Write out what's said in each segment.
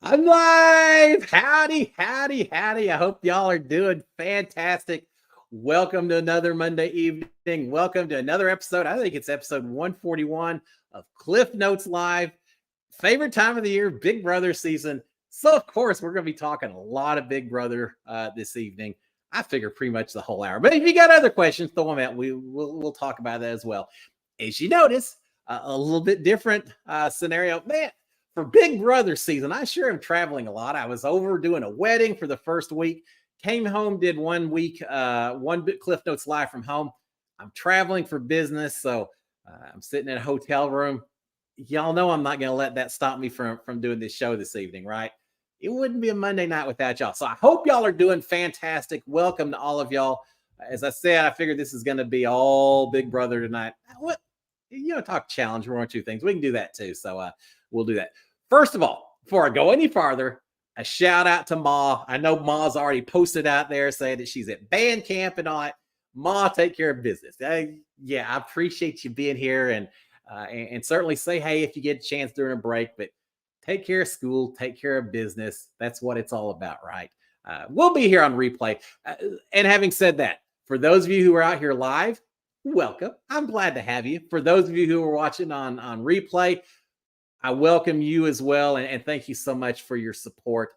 I'm live. Howdy, howdy, howdy. I hope y'all are doing fantastic. Welcome to another Monday evening. Welcome to another episode. I think it's episode 141 of Cliff Notes Live. Favorite time of the year, Big Brother season. So, of course, we're going to be talking a lot of Big Brother this evening. I figure pretty much the whole hour. But if you got other questions, throw them out. We'll talk about that as well. As you notice, a little bit different scenario. Man, for Big Brother season, I sure am traveling a lot. I was over doing a wedding for the first week, came home, did 1 week, one bit Cliff Notes Live from home. I'm traveling for business, so I'm sitting in a hotel room. Y'all know I'm not going to let that stop me from doing this show this evening, right? It wouldn't be a Monday night without y'all. So I hope y'all are doing fantastic. Welcome to all of y'all. As I said, I figured this is going to be all Big Brother tonight. What talk challenge, one or two things. We can do that too. So we'll do that. First of all, before I go any farther, a shout out to Ma. I know Ma's already posted out there saying that she's at band camp and all that. Ma, take care of business. Yeah, I appreciate you being here and certainly say hey if you get a chance during a break, but take care of school, take care of business. That's what it's all about, right? We'll be here on replay. And having said that, for those of you who are out here live, welcome. I'm glad to have you. For those of you who are watching on replay, I welcome you as well. And thank you so much for your support.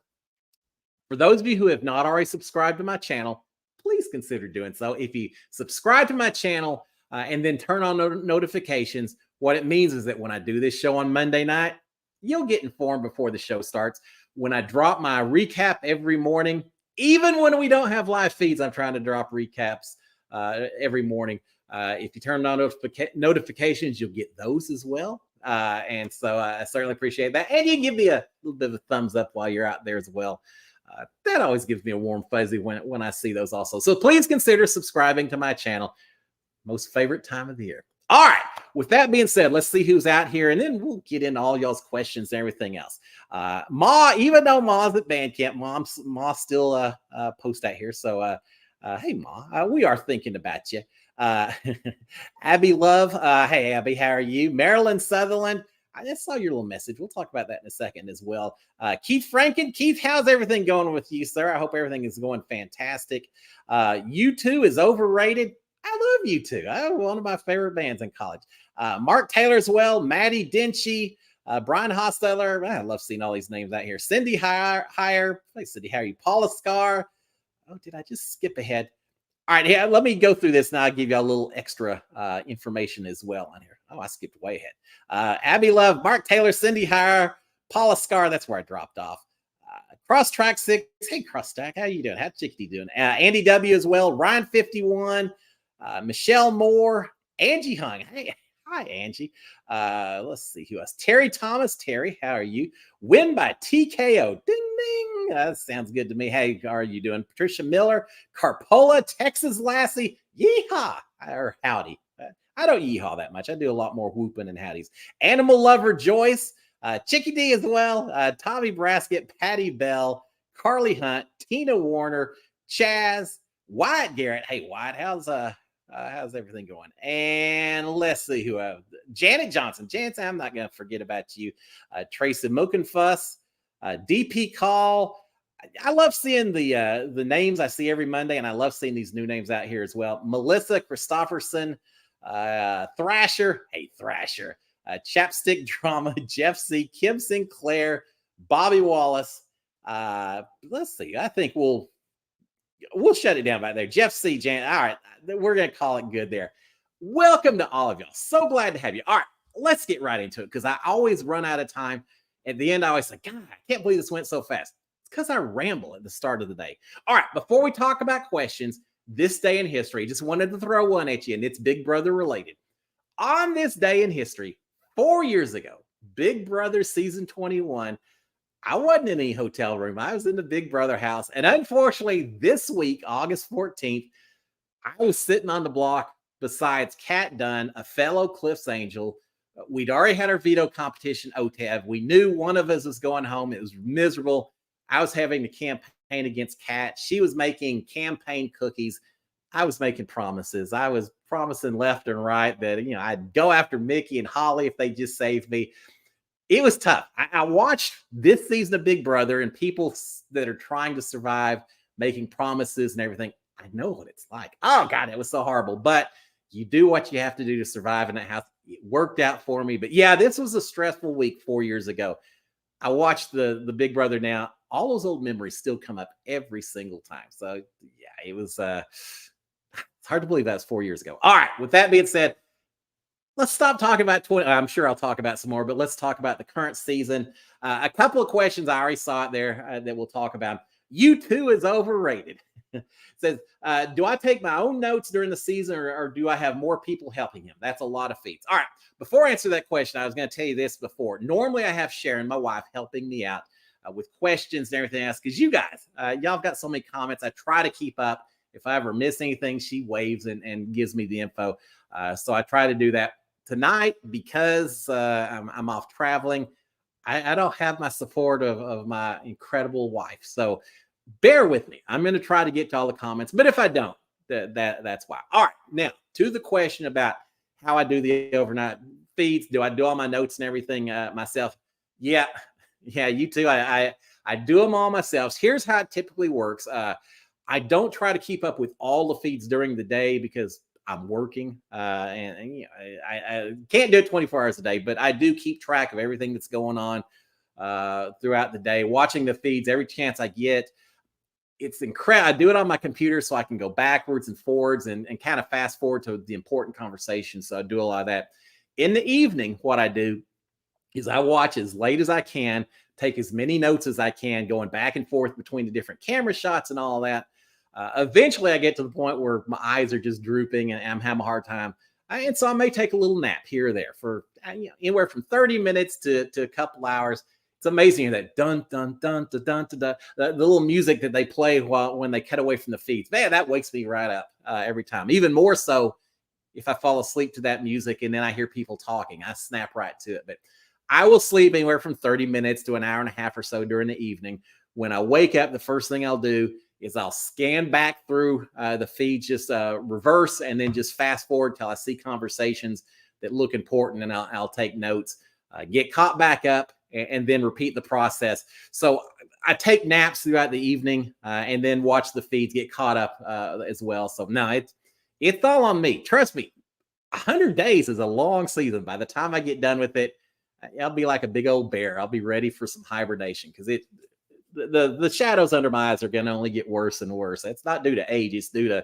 For those of you who have not already subscribed to my channel, please consider doing so. If you subscribe to my channel and then turn on notifications, what it means is that when I do this show on Monday night, you'll get informed before the show starts. When I drop my recap every morning, even when we don't have live feeds, I'm trying to drop recaps every morning. If you turn on notifications, you'll get those as well. And so I certainly appreciate that. And you can give me a little bit of a thumbs up while you're out there as well. That always gives me a warm fuzzy when I see those also. So please consider subscribing to my channel. Most favorite time of the year. All right. With that being said, let's see who's out here, and then we'll get into all y'all's questions and everything else. Ma, even though Ma's at band camp, Ma still post out here. So hey, Ma, we are thinking about you. Abby Love. Hey, Abby, how are you? Marilyn Sutherland. I just saw your little message. We'll talk about that in a second as well. Keith Franken. Keith, how's everything going with you, sir? I hope everything is going fantastic. U2 is overrated. I love U2. One of my favorite bands in college. Mark Taylor as well. Maddie Denchi. Brian Hosteller. I love seeing all these names out here. Cindy Hire. Hey, Cindy, how are you? Paula Scar. Oh, did I just skip ahead? All right, yeah, let me go through this and I'll give you a little extra information as well on here. Oh, I skipped way ahead. Abby Love, Mark Taylor, Cindy Hire, Paula Scar. That's where I dropped off. Cross Track 6. Hey, Cross Track, how you doing? How's Chickadee doing? Andy W as well. Ryan 51. Michelle Moore. Angie Hung. Hey, hi, Angie. Let's see who else. Terry Thomas. Terry, how are you? Win by TKO. Ding, ding. That sounds good to me. Hey, how are you doing? Patricia Miller. Carpola. Texas Lassie. Yeehaw. Or howdy. I don't yeehaw that much. I do a lot more whooping and howdies. Animal Lover Joyce. Chickadee as well. Tommy Braskett. Patty Bell. Carly Hunt. Tina Warner. Chaz. Wyatt Garrett. Hey, Wyatt, how's everything going? And let's see who have Janet Johnson. Janet, I'm not going to forget about you. Tracy Mokenfuss, DP Call. I love seeing the names I see every Monday, and I love seeing these new names out here as well. Melissa Christopherson, Thrasher. Hey, Thrasher. Chapstick Drama, Jeff C. Kim Sinclair, Bobby Wallace. Let's see. I think we'll shut it down back there. Jeff C. Jan. All right. We're going to call it good there. Welcome to all of y'all. So glad to have you. All right. Let's get right into it because I always run out of time. At the end, I always say, God, I can't believe this went so fast. It's because I ramble at the start of the day. All right. Before we talk about questions, this day in history, just wanted to throw one at you, and it's Big Brother related. On this day in history, 4 years ago, Big Brother season 21, I wasn't in any hotel room. I was in the Big Brother house. And unfortunately, this week, August 14th, I was sitting on the block besides Kat Dunn, a fellow Cliffs Angel. We'd already had our veto competition, OTAV. We knew one of us was going home. It was miserable. I was having to campaign against Kat. She was making campaign cookies. I was making promises. I was promising left and right that, I'd go after Mickey and Holly if they just saved me. It was tough. I watched this season of Big Brother and people that are trying to survive, making promises and everything. I know what it's like. Oh God, it was so horrible. But you do what you have to do to survive in that house. It worked out for me. But yeah, this was a stressful week 4 years ago. I watched the Big Brother now. All those old memories still come up every single time. So yeah, it was it's hard to believe that's 4 years ago. All right. With that being said, let's stop talking about 20. I'm sure I'll talk about some more, but let's talk about the current season. A couple of questions I already saw it there that we'll talk about. U2 is overrated. Says, do I take my own notes during the season or do I have more people helping him? That's a lot of feats. All right. Before I answer that question, I was going to tell you this before. Normally, I have Sharon, my wife, helping me out with questions and everything else because you guys, y'all got so many comments. I try to keep up. If I ever miss anything, she waves and gives me the info. So I try to do that. Tonight, because I'm off traveling, I don't have my support of my incredible wife. So bear with me. I'm going to try to get to all the comments, but if I don't, that's why. All right, now to the question about how I do the overnight feeds. Do I do all my notes and everything myself? Yeah, you too. I do them all myself. Here's how it typically works. I don't try to keep up with all the feeds during the day because I'm working and you know, I can't do it 24 hours a day, but I do keep track of everything that's going on throughout the day, watching the feeds every chance I get. It's incredible. I do it on my computer so I can go backwards and forwards and kind of fast forward to the important conversation. So I do a lot of that. In the evening, what I do is I watch as late as I can, take as many notes as I can, going back and forth between the different camera shots and all that. Eventually, I get to the point where my eyes are just drooping and I'm having a hard time. And so I may take a little nap here or there for anywhere from 30 minutes to a couple hours. It's amazing that dun dun dun dun dun dun, dun the little music that they play when they cut away from the feeds. Man, that wakes me right up every time. Even more so if I fall asleep to that music and then I hear people talking, I snap right to it. But I will sleep anywhere from 30 minutes to an hour and a half or so during the evening. When I wake up, the first thing I'll do is I'll scan back through the feed, just reverse, and then just fast forward till I see conversations that look important, and I'll take notes, get caught back up, and then repeat the process. So I take naps throughout the evening and then watch the feeds, get caught up as well. So no, it's all on me. Trust me, 100 days is a long season. By the time I get done with it, I'll be like a big old bear. I'll be ready for some hibernation because the shadows under my eyes are going to only get worse and worse. It's not due to age. It's due to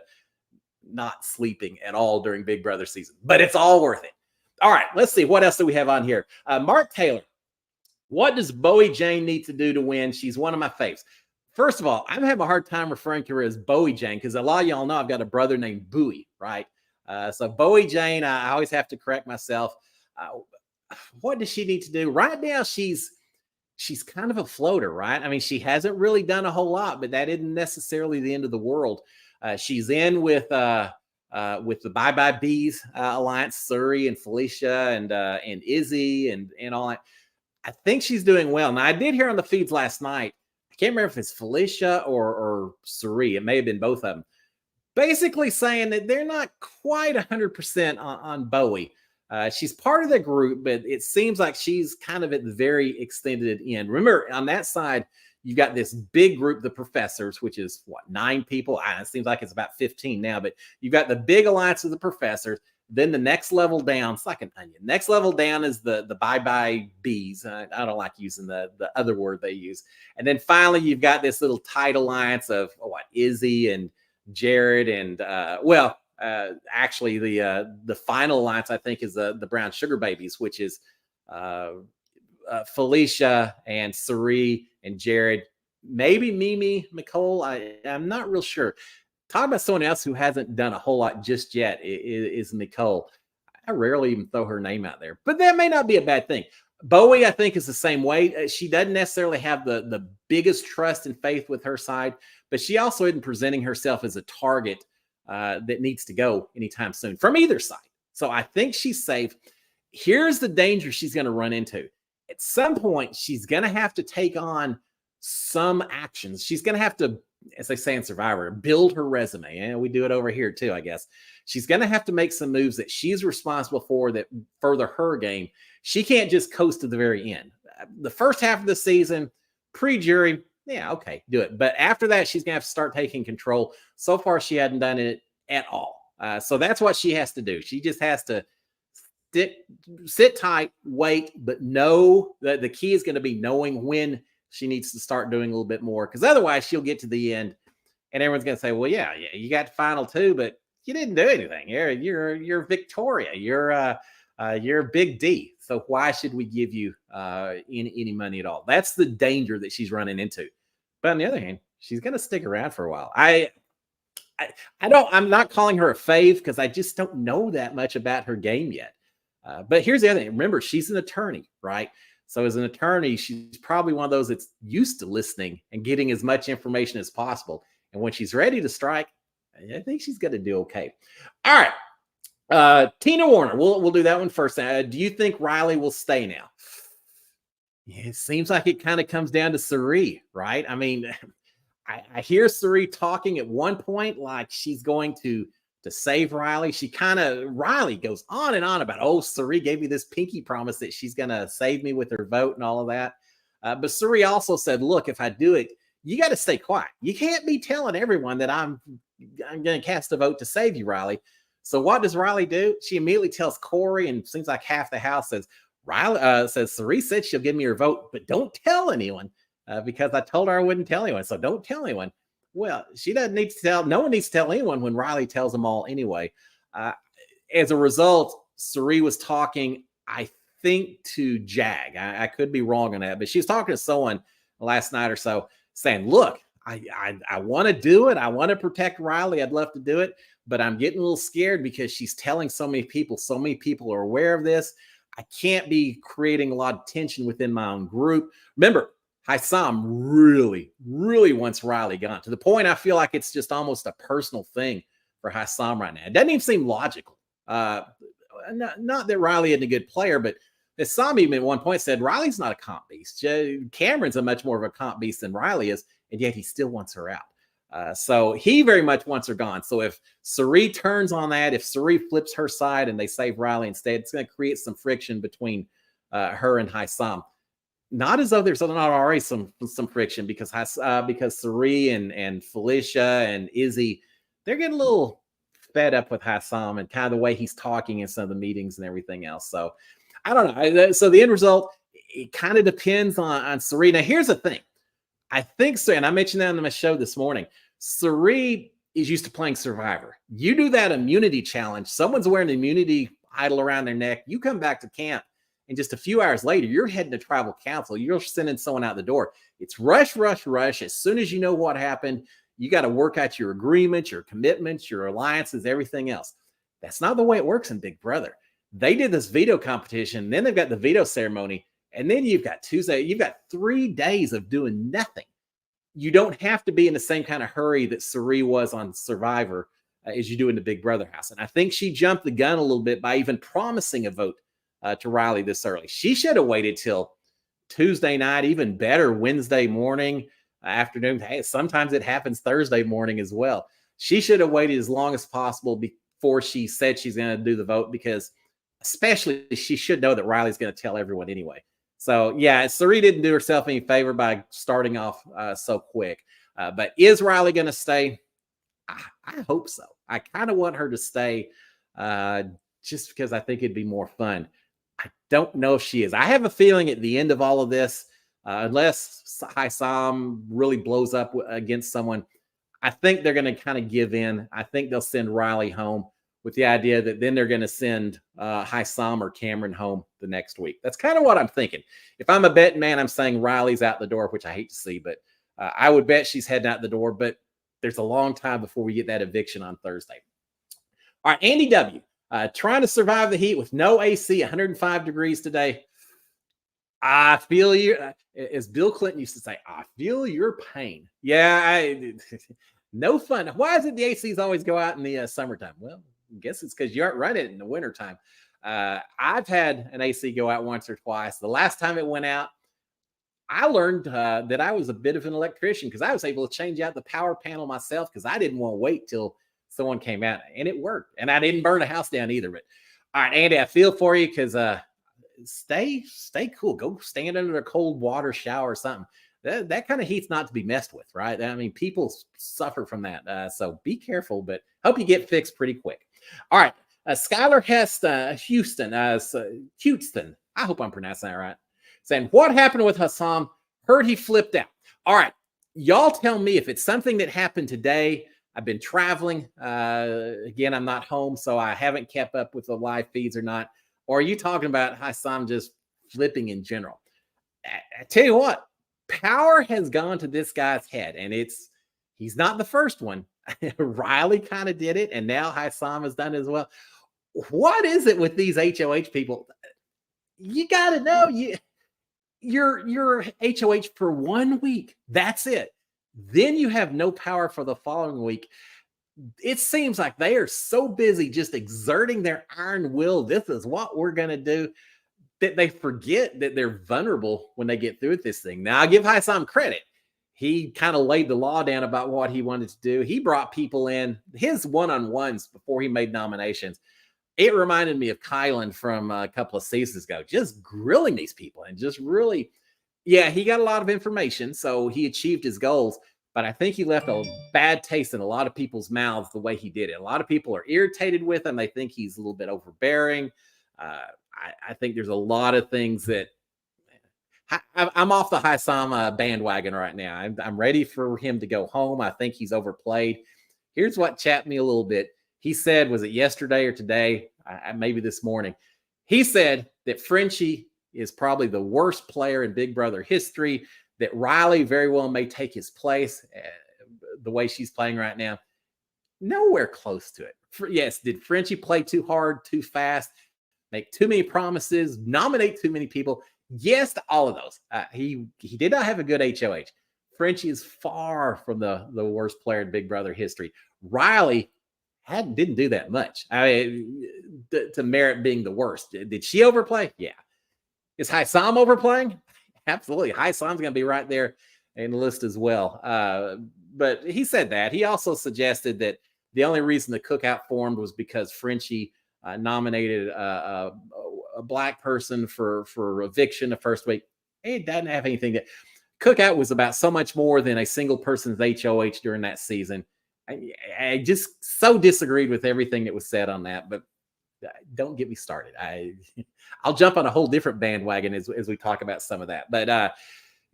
not sleeping at all during Big Brother season, but it's all worth it. All right, let's see. What else do we have on here? Mark Taylor. What does Bowie Jane need to do to win? She's one of my faves. First of all, I'm having a hard time referring to her as Bowie Jane because a lot of y'all know I've got a brother named Bowie, right? So Bowie Jane, I always have to correct myself. What does she need to do? Right now, she's kind of a floater, right? I mean, she hasn't really done a whole lot, but that isn't necessarily the end of the world. She's in with the Bye Bye Bees alliance, Surrey and Felicia and Izzy and all that. I think she's doing well. Now, I did hear on the feeds last night. I can't remember if it's Felicia or Surrey. It may have been both of them. Basically saying that they're not quite 100% on Bowie. She's part of the group, but it seems like she's kind of at the very extended end. Remember, on that side, you've got this big group, the professors, which is 9 people. It seems like it's about 15 now, but you've got the big alliance of the professors. Then the next level down, it's like an onion. Next level down is the Bye Bye Bees. I don't like using the other word they use. And then finally, you've got this little tight alliance of Izzy and Jared and actually the final alliance I think is the Brown Sugar Babies, which is Felicia and Sari and Jared, maybe Mimi, Nicole. I'm not real sure. Talk about someone else who hasn't done a whole lot just yet is Nicole. I rarely even throw her name out there, but that may not be a bad thing. Bowie, I think, is the same way. She doesn't necessarily have the biggest trust and faith with her side, but she also isn't presenting herself as a target that needs to go anytime soon from either side. So I think she's safe. Here's the danger she's going to run into. At some point, she's going to have to take on some actions. She's going to have to, as they say in Survivor, build her resume. And we do it over here too, I guess. She's going to have to make some moves that she's responsible for that further her game. She can't just coast to the very end. The first half of the season, pre-jury, yeah, okay, do it. But after that, she's gonna have to start taking control. So far, she hadn't done it at all. So that's what she has to do. She just has to sit, sit tight, wait, but know that the key is going to be knowing when she needs to start doing a little bit more. Because otherwise, she'll get to the end, and everyone's going to say, "Well, yeah, you got the final two, but you didn't do anything. You're Victoria. You're Big D. So why should we give you any money at all?" That's the danger that she's running into. But on the other hand, she's going to stick around for a while. I'm not calling her a fave because I just don't know that much about her game yet. But here's the other thing. Remember, she's an attorney, right? So as an attorney, she's probably one of those that's used to listening and getting as much information as possible. And when she's ready to strike, I think she's going to do okay. All right. Tina Warner, we'll do that one first. Do you think Riley will stay now? Yeah, it seems like it kind of comes down to Cirie, right? I mean, I hear Cirie talking at one point like she's going to save Riley. Riley goes on and on about, oh, Cirie gave me this pinky promise that she's going to save me with her vote and all of that. But Cirie also said, look, if I do it, you got to stay quiet. You can't be telling everyone that I'm going to cast a vote to save you, Riley. So what does Riley do? She immediately tells Corey, and it seems like half the house says, Cirie said she'll give me her vote, but don't tell anyone. Because I told her I wouldn't tell anyone. So don't tell anyone. Well, she doesn't need to tell. No one needs to tell anyone when Riley tells them all anyway. As a result, Cirie was talking, I think, to Jag. I could be wrong on that, but she was talking to someone last night or so saying, look, I want to do it. I want to protect Riley. I'd love to do it, but I'm getting a little scared because she's telling so many people. So many people are aware of this. I can't be creating a lot of tension within my own group. Remember, Haisam really, really wants Riley gone to the point I feel like it's just almost a personal thing for Haisam right now. It doesn't even seem logical. Not that Riley isn't a good player, but Haisam even at one point said Riley's not a comp beast. Cameron's a much more of a comp beast than Riley is, and yet he still wants her out. So he very much wants her gone. So if Cirie turns on that, if Cirie flips her side and they save Riley instead, it's going to create some friction between her and Haisam. Not as though there's not already some friction because Cirie and Felicia and Izzy, they're getting a little fed up with Haisam and kind of the way he's talking in some of the meetings and everything else. So I don't know. So the end result, it kind of depends on Cirie. Now, here's the thing. I think so, and I mentioned that on my show this morning. Cirie is used to playing Survivor. You do that immunity challenge. Someone's wearing an immunity idol around their neck. You come back to camp. And just a few hours later, you're heading to tribal council. You're sending someone out the door. It's rush, rush, rush. As soon as you know what happened, you got to work out your agreements, your commitments, your alliances, everything else. That's not the way it works in Big Brother. They did this veto competition. Then they've got the veto ceremony. And then you've got Tuesday. You've got 3 days of doing nothing. You don't have to be in the same kind of hurry that Cirie was on Survivor as you do in the Big Brother house. And I think she jumped the gun a little bit by even promising a vote to Riley this early. She should have waited till Tuesday night, even better, Wednesday morning, afternoon. Hey, sometimes it happens Thursday morning as well. She should have waited as long as possible before she said she's going to do the vote, because especially she should know that Riley's going to tell everyone anyway. So yeah, Cirie didn't do herself any favor by starting off so quick. But is Riley going to stay? I hope so. I kind of want her to stay just because I think it'd be more fun. I don't know if she is. I have a feeling at the end of all of this, unless Haisam really blows up against someone, I think they're going to kind of give in. I think they'll send Riley home with the idea that then they're going to send Haisam or Cameron home the next week. That's kind of what I'm thinking. If I'm a betting man, I'm saying Riley's out the door, which I hate to see, but I would bet she's heading out the door. But there's a long time before we get that eviction on Thursday. All right, Andy W. Trying to survive the heat with no AC, 105 degrees today. I feel you. As Bill Clinton used to say, I feel your pain. Yeah, no fun. Why is it the ACs always go out in the summertime? Well, I guess it's because you aren't running it in the wintertime. I've had an AC go out once or twice. The last time it went out, I learned that I was a bit of an electrician because I was able to change out the power panel myself because I didn't want to wait till someone came out, and it worked. And I didn't burn the house down either. But all right, Andy, I feel for you because stay cool. Go stand under a cold water shower or something. That kind of heat's not to be messed with, right? I mean, people suffer from that. So be careful, but hope you get fixed pretty quick. All right. Skylar Hest, Houston. I hope I'm pronouncing that right. Saying, what happened with Hassan? Heard he flipped out. All right. Y'all tell me if it's something that happened today. I've been traveling. Again, I'm not home, so I haven't kept up with the live feeds or not. Or are you talking about Hassan just flipping in general? I tell you what, power has gone to this guy's head, and he's not the first one. Riley kind of did it, and now Hassan has done it as well. What is it with these HOH people? You got to know you're HOH for 1 week. That's it. Then you have no power for the following week. It seems like they are so busy just exerting their iron will. This is what we're going to do, that they forget that they're vulnerable when they get through with this thing. Now, I'll give Hassan credit. He kind of laid the law down about what he wanted to do. He brought people in, his one-on-ones before he made nominations. It reminded me of Kylan from a couple of seasons ago, just grilling these people and just really, yeah, he got a lot of information, so he achieved his goals. But I think he left a bad taste in a lot of people's mouths the way he did it. A lot of people are irritated with him. They think he's a little bit overbearing. I think there's a lot of things that I'm off the Hassan bandwagon right now. I'm ready for him to go home. I think he's overplayed. Here's what chapped me a little bit. He said, was it yesterday or today? Maybe this morning. He said that Frenchie is probably the worst player in Big Brother history, that Riley very well may take his place the way she's playing right now. Nowhere close to it. Yes, did Frenchie play too hard, too fast, make too many promises, nominate too many people? Yes to all of those. He did not have a good HOH. Frenchie is far from the worst player in Big Brother history. Riley didn't do that much. I mean, to merit being the worst. Did she overplay? Yeah. Is Hassan overplaying? Absolutely. Hassan's going to be right there in the list as well. But he said that. He also suggested that the only reason the cookout formed was because Frenchie nominated a black person for eviction the first week. It doesn't have anything that cookout was about so much more than a single person's HOH during that season. I just so disagreed with everything that was said on that, but don't get me started. I'll jump on a whole different bandwagon as we talk about some of that. But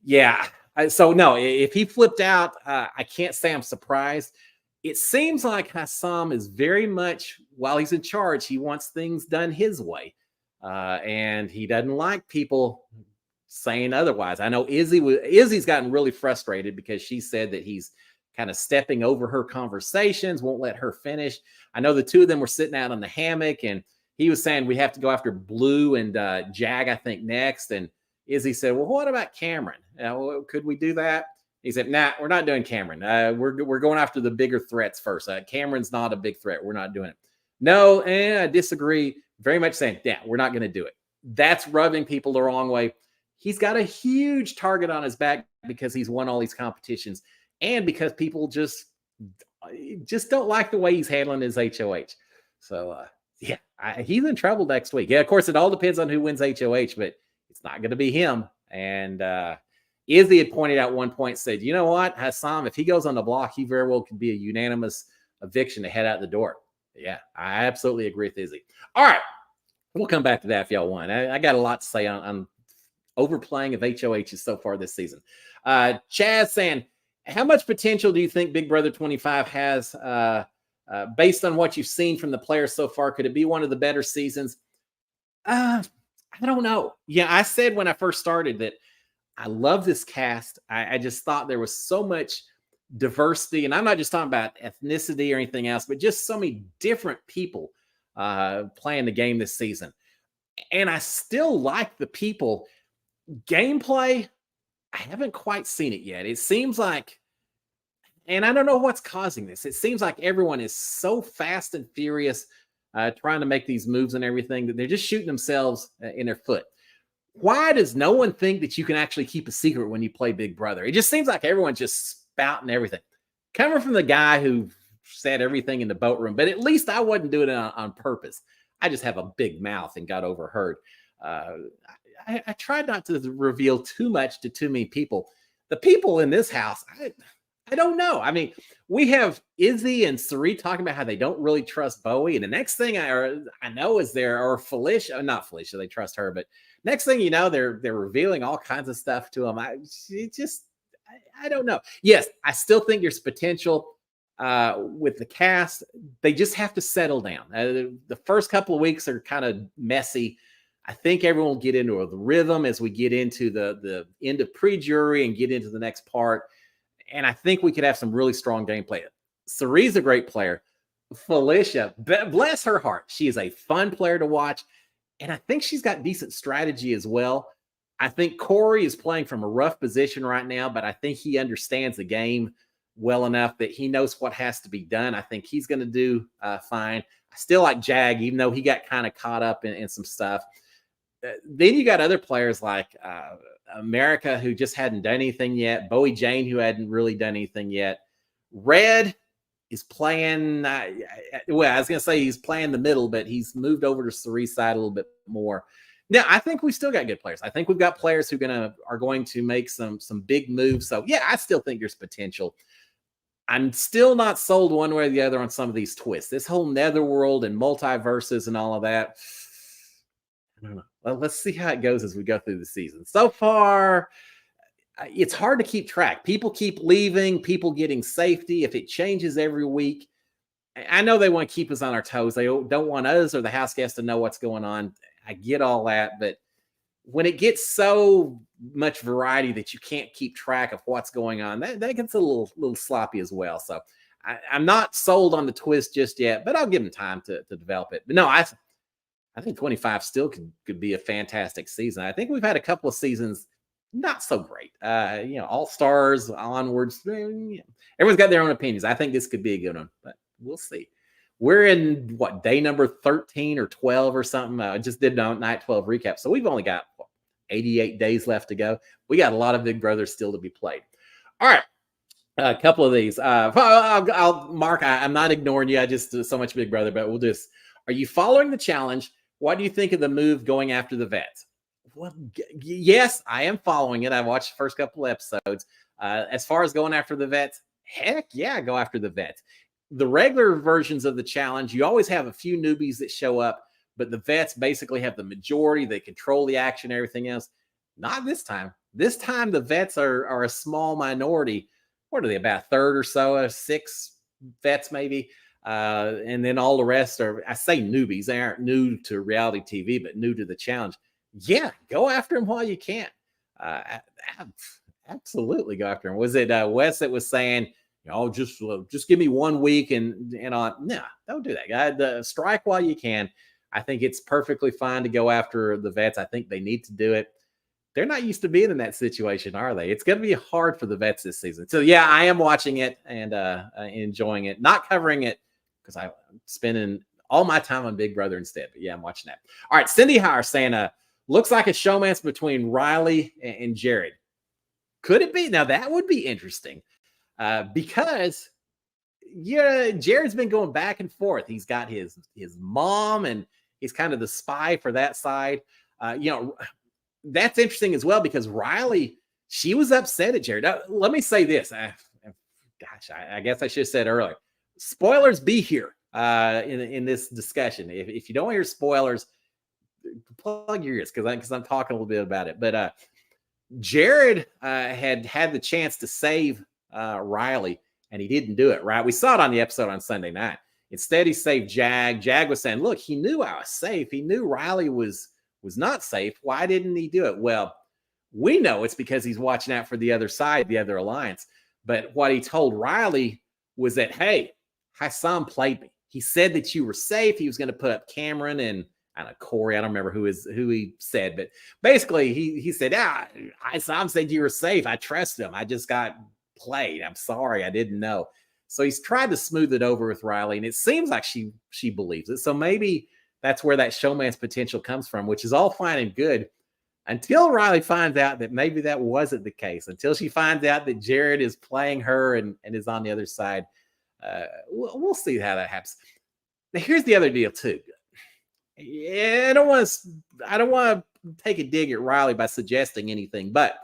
yeah, so no, if he flipped out, I can't say I'm surprised. It seems like Hassan is very much, while he's in charge, he wants things done his way. And he doesn't like people saying otherwise. I know Izzy's gotten really frustrated because she said that he's kind of stepping over her conversations, won't let her finish. I know the two of them were sitting out on the hammock, and he was saying we have to go after Blue and Jag, I think, next. And Izzy said, well, what about Cameron? Could we do that? He said, nah, we're not doing Cameron. We're going after the bigger threats first. Cameron's not a big threat. We're not doing it. No, I disagree. Very much saying, yeah, we're not going to do it. That's rubbing people the wrong way. He's got a huge target on his back because he's won all these competitions and because people just don't like the way he's handling his HOH. So, yeah, he's in trouble next week. Yeah, of course, it all depends on who wins HOH, but it's not going to be him. And Izzy had pointed out one point, said, you know what, Hassan, if he goes on the block, he very well could be a unanimous eviction to head out the door. Yeah, I absolutely agree with Izzy. All right, we'll come back to that if y'all want. I got a lot to say on overplaying of HOHs so far this season. Chaz saying, how much potential do you think Big Brother 25 has based on what you've seen from the players so far? Could it be one of the better seasons? I don't know. Yeah, I said when I first started that I love this cast. I just thought there was so much diversity, and I'm not just talking about ethnicity or anything else, but just so many different people playing the game this season. And I still like the people. Gameplay, I haven't quite seen it yet. It seems like, and I don't know what's causing this. It seems like everyone is so fast and furious trying to make these moves and everything that they're just shooting themselves in their foot. Why does no one think that you can actually keep a secret when you play Big Brother? It just seems like everyone's just spouting everything. Coming from the guy who said everything in the boat room, but at least I wasn't doing it on purpose. I just have a big mouth and got overheard. Uh, I tried not to reveal too much to too many people. The people in this house, I don't know. I mean, we have Izzy and Sari talking about how they don't really trust Bowie, and the next thing I know is Felicia, not Felicia, they trust her, but next thing you know, they're revealing all kinds of stuff to them. I don't know. Yes, I still think there's potential with the cast. They just have to settle down. The first couple of weeks are kind of messy. I think everyone will get into the rhythm as we get into the end of pre-jury and get into the next part. And I think we could have some really strong gameplay. Cerise's a great player. Felicia, bless her heart, she is a fun player to watch. And I think she's got decent strategy as well. I think Corey is playing from a rough position right now, but I think he understands the game well enough that he knows what has to be done. I think he's going to do fine. I still like Jag, even though he got kind of caught up in some stuff. Then you got other players like America, who just hadn't done anything yet. Bowie Jane, who hadn't really done anything yet. Red is playing, well, I was going to say he's playing the middle, but he's moved over to Cerise's side a little bit more. Now, I think we still got good players. I think we've got players who are going to make some big moves. So, yeah, I still think there's potential. I'm still not sold one way or the other on some of these twists. This whole netherworld and multiverses and all of that, I don't know. Well, let's see how it goes as we go through the season. So far, it's hard to keep track. People keep leaving, people getting safety. If it changes every week, I know they want to keep us on our toes. They don't want us or the house guests to know what's going on. I get all that, but when it gets so much variety that you can't keep track of what's going on, that gets a little sloppy as well. So I'm not sold on the twist just yet, but I'll give them time to develop it. But no, I think 25 still could be a fantastic season. I think we've had a couple of seasons not so great. All stars onwards. Everyone's got their own opinions. I think this could be a good one, but we'll see. We're in day number 13 or 12 or something. I just did night 12 recap. So we've only got 88 days left to go. We got a lot of Big Brother still to be played. All right. A couple of these. Mark, I'm not ignoring you. I just so much Big Brother, but are you following the challenge? What do you think of the move going after the vets? Well, yes, I am following it. I watched the first couple of episodes. As far as going after the vets, heck yeah, go after the vets. The regular versions of the challenge, you always have a few newbies that show up, but the vets basically have the majority. They control the action, everything else. Not this time. This time, the vets are a small minority. What are they, about a third or so? 6 vets maybe. And then all the rest are, I say newbies. They aren't new to reality TV, but new to the challenge. Yeah, go after them while you can. Absolutely go after them. Was it Wes that was saying, just give me 1 week and on? No, don't do that. Strike while you can. I think it's perfectly fine to go after the vets. I think they need to do it. They're not used to being in that situation, are they? It's going to be hard for the vets this season. So, yeah, I am watching it and enjoying it. Not covering it because I'm spending all my time on Big Brother instead. But, yeah, I'm watching that. All right, Cindy Howard saying, looks like a showmance between Riley and Jared. Could it be? Now, that would be interesting because, Jared's been going back and forth. He's got his mom, and he's kind of the spy for that side. That's interesting as well because Riley, she was upset at Jared. Let me say this. I guess I should have said earlier. Spoilers be here in this discussion. If you don't hear spoilers, plug your ears because I'm talking a little bit about it. But Jared had the chance to save Riley, and he didn't do it, right? We saw it on the episode on Sunday night. Instead, he saved Jag. Jag was saying, look, he knew I was safe. He knew Riley was not safe. Why didn't he do it? Well, we know it's because he's watching out for the other side, the other alliance. But what he told Riley was that, hey, Hassan played me. He said that you were safe. He was going to put up Cameron and I don't know, Corey. I don't remember who he said, but basically he said, Hassan said you were safe. I trust him. I just got played. I'm sorry. I didn't know. So he's tried to smooth it over with Riley, and it seems like she believes it. So maybe that's where that showman's potential comes from, which is all fine and good until Riley finds out that maybe that wasn't the case, until she finds out that Jared is playing her and is on the other side. We'll see how that happens. Now, here's the other deal too. Yeah, I don't want to take a dig at Riley by suggesting anything, but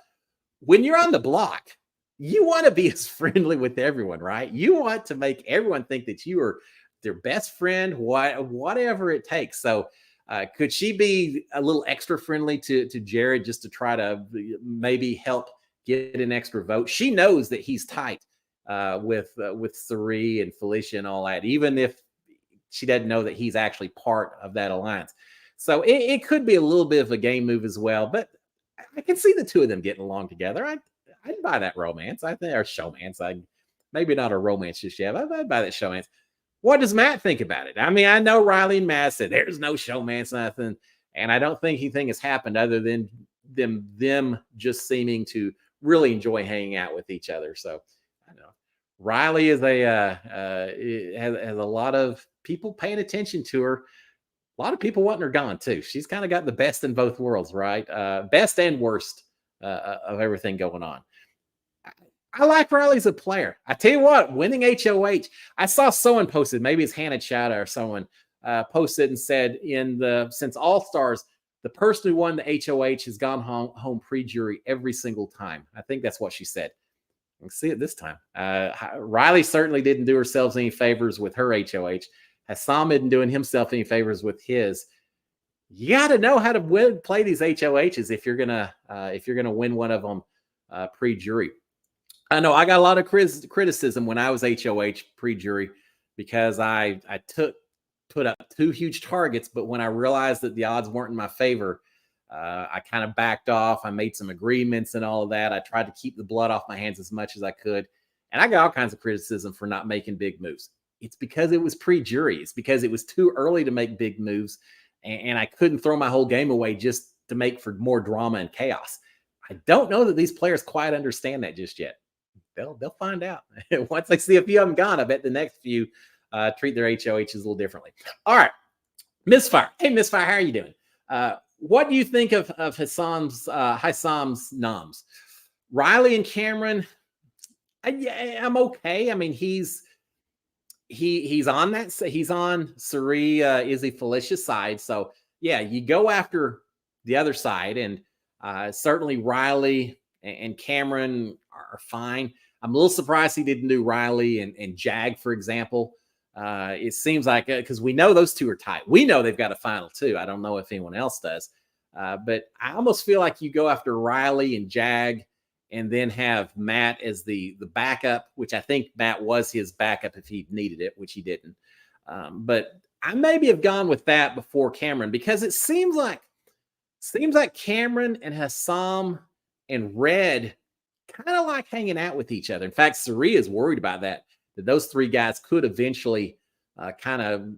when you're on the block, you want to be as friendly with everyone, right? You want to make everyone think that you are their best friend, whatever it takes. So, could she be a little extra friendly to Jared just to try to maybe help get an extra vote? She knows that he's tight with Sari and Felicia and all that, even if she doesn't know that he's actually part of that alliance. So it could be a little bit of a game move as well, but I can see the two of them getting along together. I'd buy that romance. I think, or showmance. Maybe not a romance just yet. I'd buy that showmance. What does Matt think about it? I mean, I know Riley and Matt said there's no showmance, nothing, and I don't think anything has happened other than them just seeming to really enjoy hanging out with each other. So I don't know. Riley is has a lot of people paying attention to her. A lot of people wanting her gone too. She's kind of got the best in both worlds, right? Best and worst of everything going on. I like Riley as a player. I tell you what, winning HOH. I saw someone posted, maybe it's Hannah Chowda or someone posted and said since All Stars, the person who won the HOH has gone home pre-jury every single time. I think that's what she said. Let's see it this time. Riley certainly didn't do herself any favors with her HOH. Hassam isn't doing himself any favors with his. You got to know how to play these HOHs if you're gonna win one of them pre-jury. I know I got a lot of criticism when I was HOH pre-jury because I put up 2 huge targets, but when I realized that the odds weren't in my favor, I kind of backed off. I made some agreements and all of that. I tried to keep the blood off my hands as much as I could, and I got all kinds of criticism for not making big moves. It's because it was pre-jury. It's because it was too early to make big moves, and I couldn't throw my whole game away just to make for more drama and chaos. I don't know that these players quite understand that just yet. They'll find out. Once they see a few of them gone, I bet the next few treat their HOHs a little differently. All right. Misfire. Hey, Misfire, how are you doing? What do you think of Hissam's noms? Riley and Cameron, I'm okay. I mean, he's on that. He's on Sari, Izzy, Felicia's side. So yeah, you go after the other side, and certainly Riley and Cameron are fine. I'm a little surprised he didn't do Riley and Jag, for example. It seems like because we know those two are tight. We know they've got a final too. I don't know if anyone else does, but I almost feel like you go after Riley and Jag, and then have Matt as the backup, which I think Matt was his backup if he needed it, which he didn't. But I maybe have gone with that before Cameron because it seems like Cameron and Hassam and Red kind of like hanging out with each other. In fact, Sari is worried about that those 3 guys could eventually kind of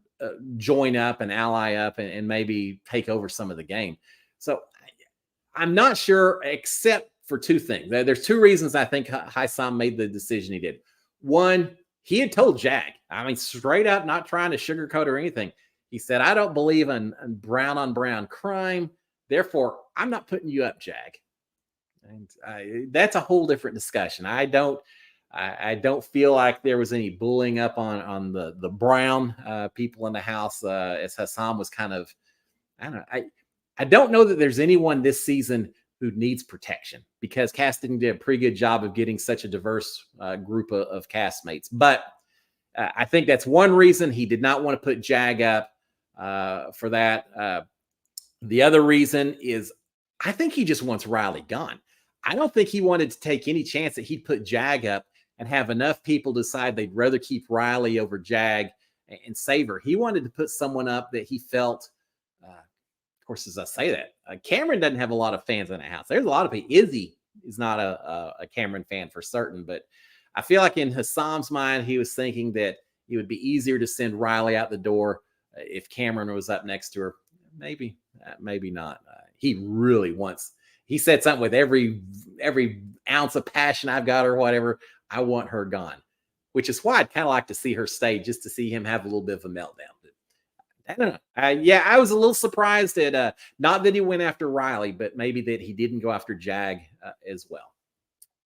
join up and ally up and maybe take over some of the game. So I'm not sure, except for 2 things. There's 2 reasons I think Hassam made the decision he did. One, he had told Jag, I mean, straight up, not trying to sugarcoat or anything. He said, I don't believe in brown on brown crime. Therefore, I'm not putting you up, Jag. And that's a whole different discussion. I don't feel like there was any bullying up on the brown people in the house as Hassam was kind of, I don't know that there's anyone this season who needs protection because casting did a pretty good job of getting such a diverse group of castmates. But I think that's one reason he did not want to put Jag up for that. The other reason is I think he just wants Riley gone. I don't think he wanted to take any chance that he'd put Jag up and have enough people decide they'd rather keep Riley over Jag and save her. He wanted to put someone up that he felt, of course, as I say that, Cameron doesn't have a lot of fans in the house. There's a lot of people. Izzy is not a Cameron fan for certain, but I feel like in Hassam's mind, he was thinking that it would be easier to send Riley out the door if Cameron was up next to her. Maybe not. He really wants. He said something with every ounce of passion I've got or whatever. I want her gone, which is why I'd kind of like to see her stay just to see him have a little bit of a meltdown. But I don't know. Yeah, I was a little surprised at not that he went after Riley, but maybe that he didn't go after Jag as well.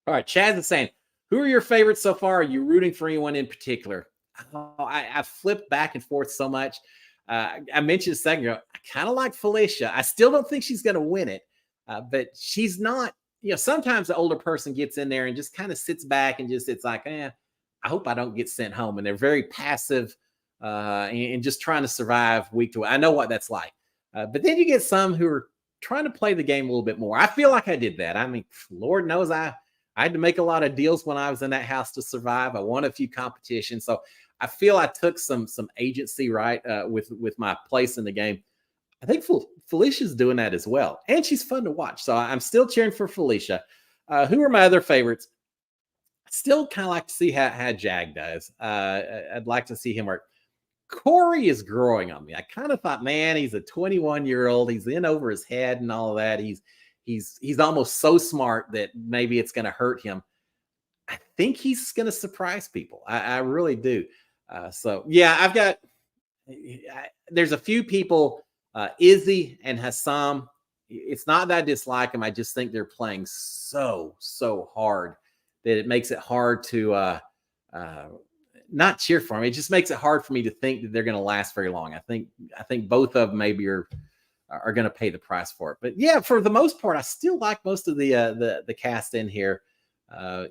All right, Chaz is saying, who are your favorites so far? Are you rooting for anyone in particular? Oh, I've flipped back and forth so much. I mentioned a second ago, I kind of like Felicia. I still don't think she's going to win it, but she's not. Sometimes the older person gets in there and just kind of sits back and just it's like, I hope I don't get sent home. And they're very passive and just trying to survive week to week. I know what that's like. But then you get some who are trying to play the game a little bit more. I feel like I did that. I mean, Lord knows I had to make a lot of deals when I was in that house to survive. I won a few competitions, so I feel I took some agency right with my place in the game. I think Felicia's doing that as well, and she's fun to watch. So I'm still cheering for Felicia. Who are my other favorites? I still kind of like to see how Jag does. I'd like to see him work. Corey is growing on me. I kind of thought, man, he's a 21-year-old. He's in over his head and all of that. He's almost so smart that maybe it's going to hurt him. I think he's going to surprise people. I really do. So yeah, I've got. There's a few people, Izzy and Hassam. It's not that I dislike them. I just think they're playing so hard that it makes it hard to not cheer for them. It just makes it hard for me to think that they're going to last very long. I think both of them maybe are going to pay the price for it. But yeah, for the most part, I still like most of the cast in here,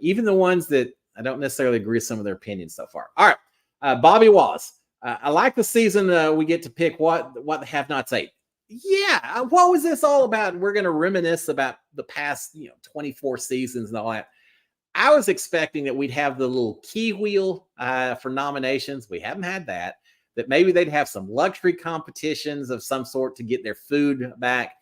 even the ones that I don't necessarily agree with some of their opinions so far. All right, Bobby Wallace. I like the season we get to pick what the have-nots ate. Yeah, what was this all about? We're going to reminisce about the past 24 seasons and all that. I was expecting that we'd have the little key wheel for nominations. We haven't had that. That maybe they'd have some luxury competitions of some sort to get their food back.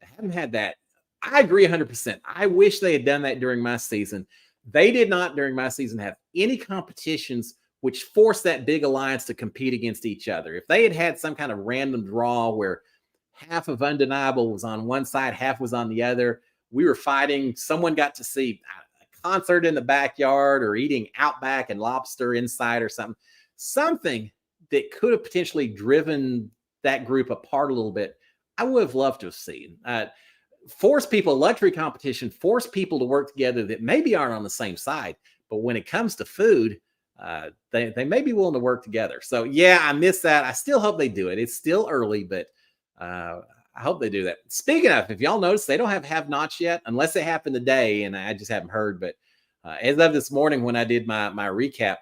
I haven't had that. I agree 100%. I wish they had done that during my season. They did not during my season have any competitions which forced that big alliance to compete against each other. If they had had some kind of random draw where half of Undeniable was on one side, half was on the other, we were fighting, someone got to see concert in the backyard or eating Outback and lobster inside or something that could have potentially driven that group apart a little bit. I would have loved to have seen. Force people, luxury competition, force people to work together that maybe aren't on the same side. But when it comes to food, they may be willing to work together. So yeah, I miss that. I still hope they do it. It's still early, but I hope they do that. Speaking of, if y'all notice, they don't have-nots yet, unless it happened today, and I just haven't heard. But as of this morning, when I did my recap,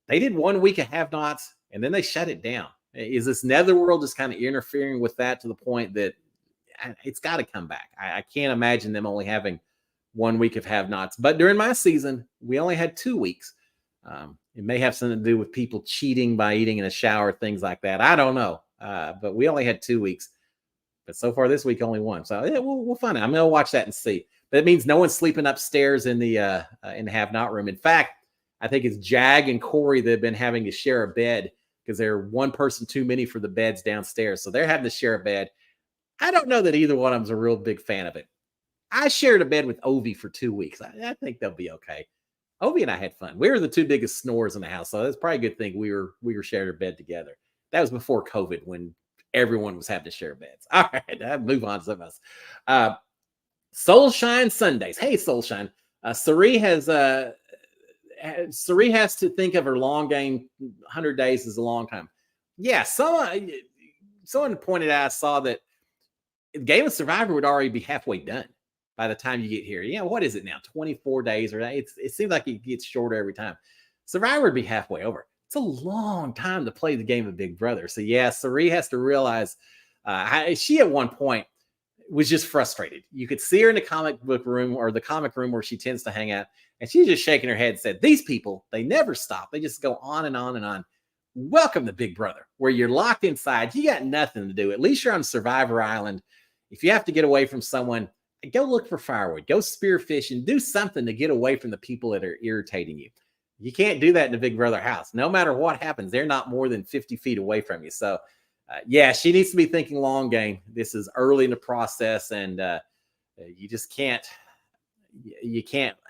they did 1 week of have-nots, and then they shut it down. Is this Netherworld just kind of interfering with that to the point that it's got to come back? I can't imagine them only having 1 week of have-nots. But during my season, we only had 2 weeks. It may have something to do with people cheating by eating in a shower, things like that. I don't know. But we only had 2 weeks. But so far this week, only one. So yeah, we'll find out. I'm gonna watch that and see. But it means no one's sleeping upstairs in the have-not room. In fact, I think it's Jag and Corey that have been having to share a bed because they're one person too many for the beds downstairs. So they're having to share a bed. I don't know that either one of them's a real big fan of it. I shared a bed with Ovi for 2 weeks. I think they'll be okay. Ovi and I had fun. We were the two biggest snorers in the house, so that's probably a good thing we were sharing a bed together. That was before COVID when everyone was having to share beds. All right, I'll move on to something else. Soulshine Sundays. Hey, Soulshine. Sari has to think of her long game. 100 days is a long time. Yeah, someone pointed out. I saw that Game of Survivor would already be halfway done by the time you get here. Yeah, what is it now? 24 days or it seems like it gets shorter every time. Survivor would be halfway over. It's a long time to play the game of Big Brother. So yeah, Sari has to realize she at one point was just frustrated. You could see her in the comic book room or the comic room where she tends to hang out, and she's just shaking her head and said, "These people, they never stop. They just go on and on and on." Welcome to Big Brother, where you're locked inside. You got nothing to do. At least you're on Survivor Island. If you have to get away from someone, go look for firewood, go spearfish, and do something to get away from the people that are irritating you. You can't do that in a Big Brother house. No matter what happens, they're not more than 50 feet away from you. So, yeah, she needs to be thinking long game. This is early in the process, and you just can't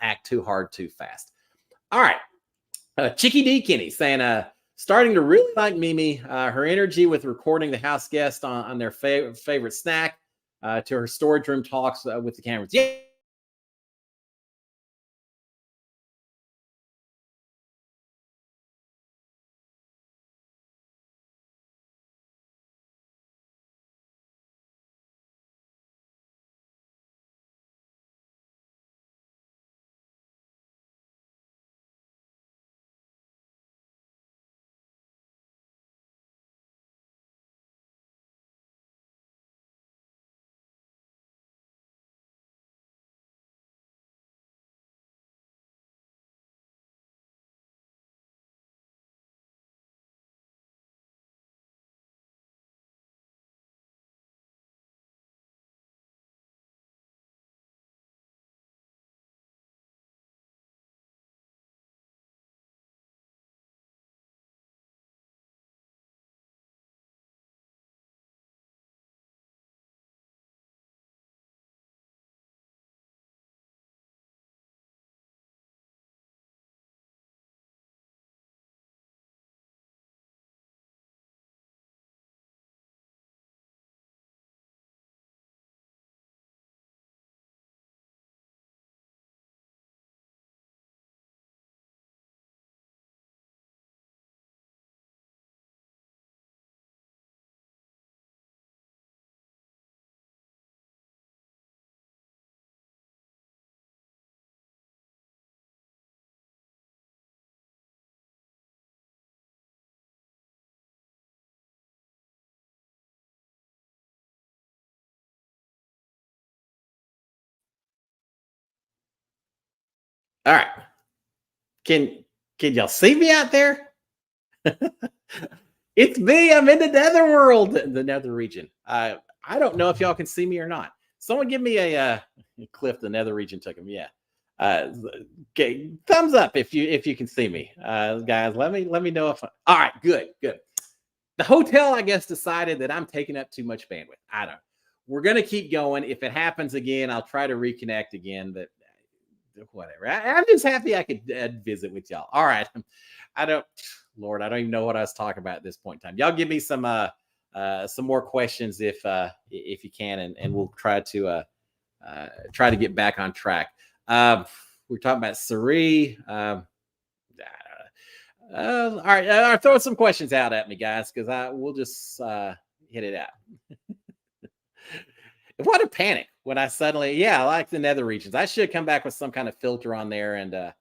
act too hard too fast. All right. Chicky D. Kenny saying, starting to really like Mimi. Her energy with recording the house guest on their favorite snack to her storage room talks with the cameras. Yeah. All right. Can can y'all see me out there? It's me. I'm in the netherworld, the nether region. I don't know if y'all can see me or not. Someone give me a Cliff. The nether region took him. Yeah. Uh, okay. Thumbs up if you can see me, guys. Let me know if. All right. Good. Good. The hotel, I guess, decided that I'm taking up too much bandwidth. I don't. We're gonna keep going. If it happens again, I'll try to reconnect again. But whatever. I'm just happy I could visit with y'all. All right. I don't, Lord, I don't even know what I was talking about at this point in time. Y'all give me some more questions if you can, and we'll try to get back on track. We're talking about Suri. All right, throw some questions out at me, guys, because I we'll just hit it out. What a panic when I suddenly, yeah, I like the nether regions. I should come back with some kind of filter on there and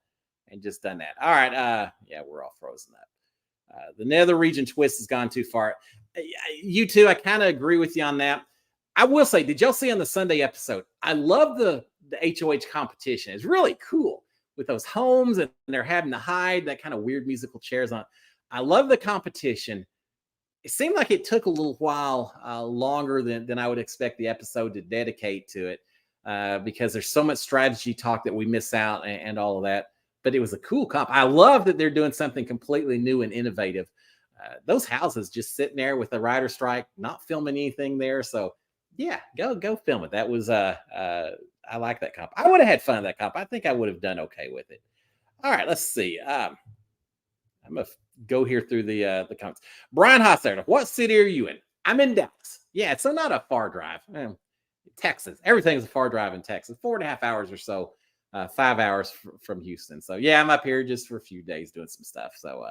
just done that. All right, yeah, we're all frozen up. The nether region twist has gone too far. You two, I kind of agree with you on that. I will say, did y'all see on the Sunday episode? I love the HOH competition. It's really cool with those homes and they're having to hide that kind of weird musical chairs on. I love the competition. It seemed like it took a little while longer than I would expect the episode to dedicate to it because there's so much strategy talk that we miss out and all of that. But it was a cool comp. I love that they're doing something completely new and innovative. Those houses just sitting there with the writer strike, not filming anything there. So yeah, go film it. That was I like that comp. I would have had fun at that comp. I think I would have done okay with it. All right, let's see. I'm gonna go here through the comments. Brian Hosser, what city are you in? I'm in Dallas. Yeah, it's not a far drive. Texas, everything's a far drive in Texas. 4.5 hours or so, 5 hours from Houston. So yeah, I'm up here just for a few days doing some stuff. So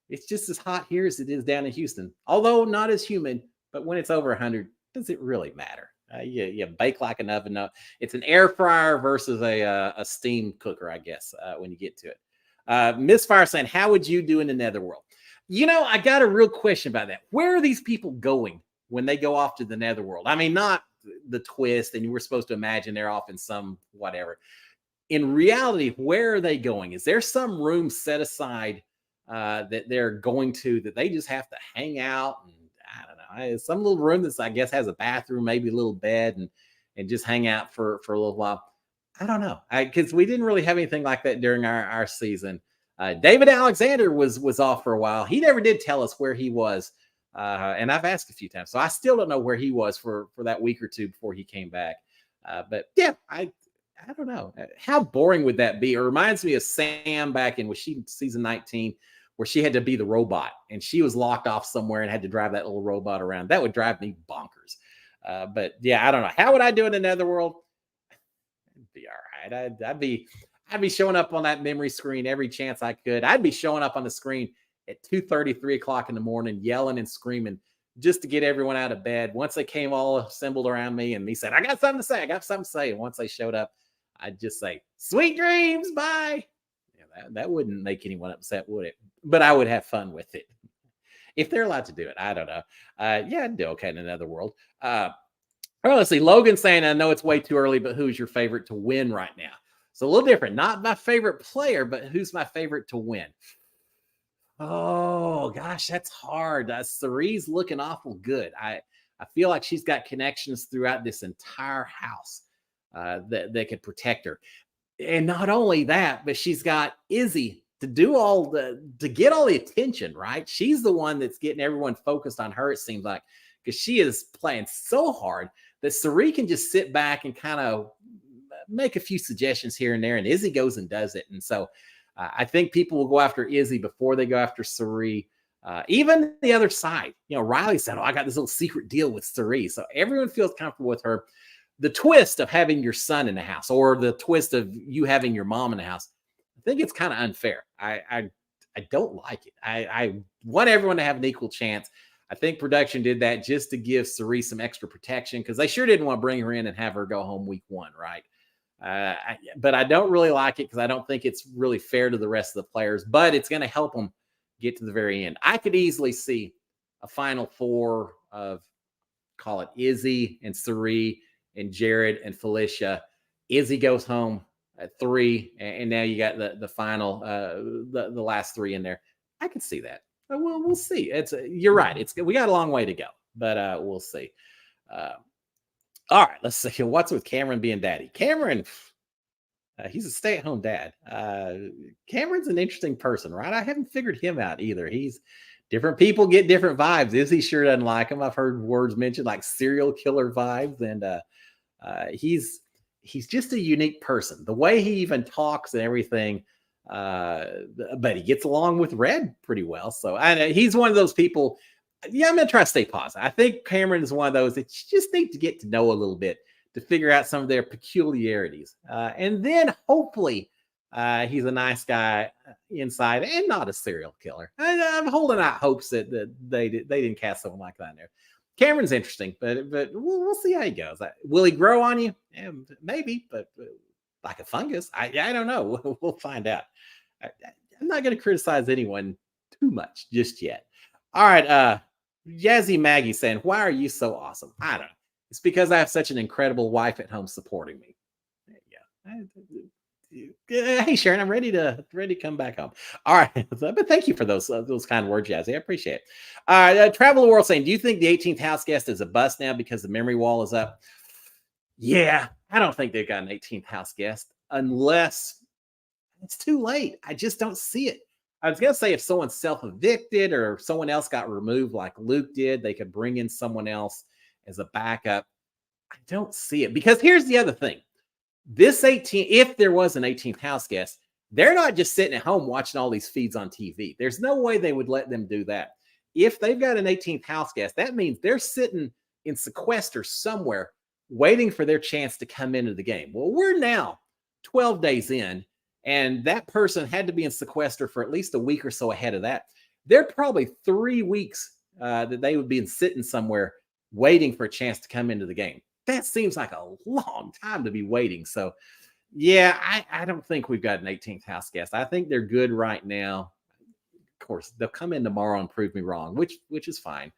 it's just as hot here as it is down in Houston, although not as humid. But when it's over 100, does it really matter? You bake like an oven. It's an air fryer versus a steam cooker, I guess, when you get to it. Miss Fire saying, how would you do in the netherworld? I got a real question about that. Where are these people going when they go off to the netherworld? I mean, not the twist, and you were supposed to imagine they're off in some whatever. In reality, where are they going? Is there some room set aside that they're going to that they just have to hang out? And I don't know, some little room that's, I guess, has a bathroom, maybe a little bed, and just hang out for a little while. I don't know, because we didn't really have anything like that during our season. David Alexander was off for a while. He never did tell us where he was, and I've asked a few times, so I still don't know where he was for that week or two before he came back. But yeah, I don't know. How boring would that be? It reminds me of Sam back in season 19, where she had to be the robot and she was locked off somewhere and had to drive that little robot around. That would drive me bonkers. But yeah, I don't know. How would I do in another world? It'd be all right. I'd be showing up on that memory screen every chance I could. I'd be showing up on the screen at 2:30, 3 o'clock in the morning, yelling and screaming just to get everyone out of bed. Once they came all assembled around me and me said, I got something to say. I got something to say. And once they showed up, I'd just say, sweet dreams. Bye. Yeah, that wouldn't make anyone upset, would it? But I would have fun with it. If they're allowed to do it, I don't know. Yeah, I'd do okay in another world. Well, let's see. Logan saying, I know it's way too early, but who's your favorite to win right now? So a little different. Not my favorite player, but who's my favorite to win? Oh gosh, that's hard. Cerie's looking awful good. I feel like she's got connections throughout this entire house that could protect her. And not only that, but she's got Izzy to get all the attention, right? She's the one that's getting everyone focused on her, it seems like, because she is playing so hard that Cirie can just sit back and kind of make a few suggestions here and there, and Izzy goes and does it. And so I think people will go after Izzy before they go after Cirie. Even the other side, Riley said, I got this little secret deal with Cirie. So everyone feels comfortable with her. The twist of having your son in the house, or the twist of you having your mom in the house, I think it's kind of unfair. I don't like it. I want everyone to have an equal chance. I think production did that just to give Cirie some extra protection, because they sure didn't want to bring her in and have her go home week one, right? But I don't really like it because I don't think it's really fair to the rest of the players, but it's going to help them get to the very end. I could easily see a final four of, call it, Izzy and Cirie and Jared and Felicia. Izzy goes home. at 3, and now you got the final the last 3 in there. I can see that. We'll see. It's you're right. It's we got a long way to go, but we'll see. Uh, all right, let's see. What's with Cameron being daddy? Cameron, he's a stay-at-home dad. Cameron's an interesting person, right? I haven't figured him out either. He's different people get different vibes. Izzy sure doesn't like him. I've heard words mentioned like serial killer vibes, and he's just a unique person. The way he even talks and everything, but he gets along with Red pretty well. So he's one of those people. Yeah, I'm gonna try to stay positive. I think Cameron is one of those that you just need to get to know a little bit to figure out some of their peculiarities, and then hopefully he's a nice guy inside and not a serial killer. I'm holding out hopes that they didn't cast someone like that in there. Cameron's interesting, but we'll see how he goes. Will he grow on you? Yeah, maybe, but like a fungus, I don't know. We'll find out. I'm not going to criticize anyone too much just yet. All right, Jazzy Maggie saying, "Why are you so awesome?" I don't know. It's because I have such an incredible wife at home supporting me. There you go. Hey Sharon, I'm ready to come back home. All right, but thank you for those kind words, Jazzy. I appreciate it. Travel the World saying, "Do you think the 18th house guest is a bust now because the memory wall is up?" Yeah, I don't think they've got an 18th house guest unless it's too late. I just don't see it. I was gonna say if someone self-evicted or if someone else got removed like Luke did, they could bring in someone else as a backup. I don't see it because here's the other thing. This 18, if there was an 18th house guest, they're not just sitting at home watching all these feeds on TV. There's no way they would let them do that. If they've got an 18th house guest, that means they're sitting in sequester somewhere waiting for their chance to come into the game. Well, we're now 12 days in, and that person had to be in sequester for at least a week or so ahead of that. They're probably 3 weeks that they would be sitting somewhere waiting for a chance to come into the game. That seems like a long time to be waiting. So, yeah, I don't think we've got an 18th house guest. I think they're good right now. Of course, they'll come in tomorrow and prove me wrong, which is fine.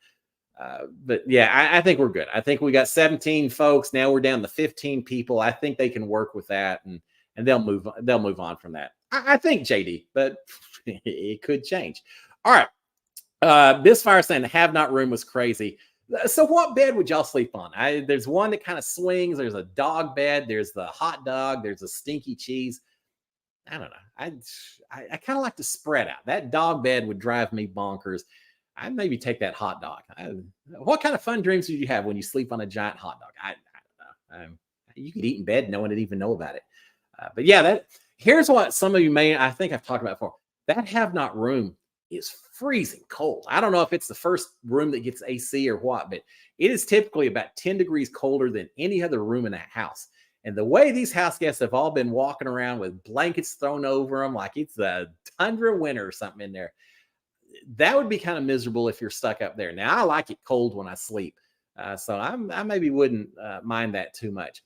But yeah, I think we're good. I think we got 17 folks. Now we're down to 15 people. I think they can work with that, and they'll move on from that. I think, JD, but it could change. All right. This fire saying the have not room was crazy. So what bed would y'all sleep on? There's one that kind of swings. There's a dog bed. There's the hot dog. There's a stinky cheese. I don't know. I kind of like to spread out. That dog bed would drive me bonkers. I'd maybe take that hot dog. What kind of fun dreams do you have when you sleep on a giant hot dog? I don't know. You could eat in bed. No one would even know about it. But yeah, here's what some of you I think I've talked about before. That have not room is freezing cold. I don't know if it's the first room that gets AC or what, but it is typically about 10 degrees colder than any other room in that house. And the way these house guests have all been walking around with blankets thrown over them like it's a tundra winter or something in there, that would be kind of miserable if you're stuck up there. Now, I like it cold when I sleep, so I maybe wouldn't mind that too much.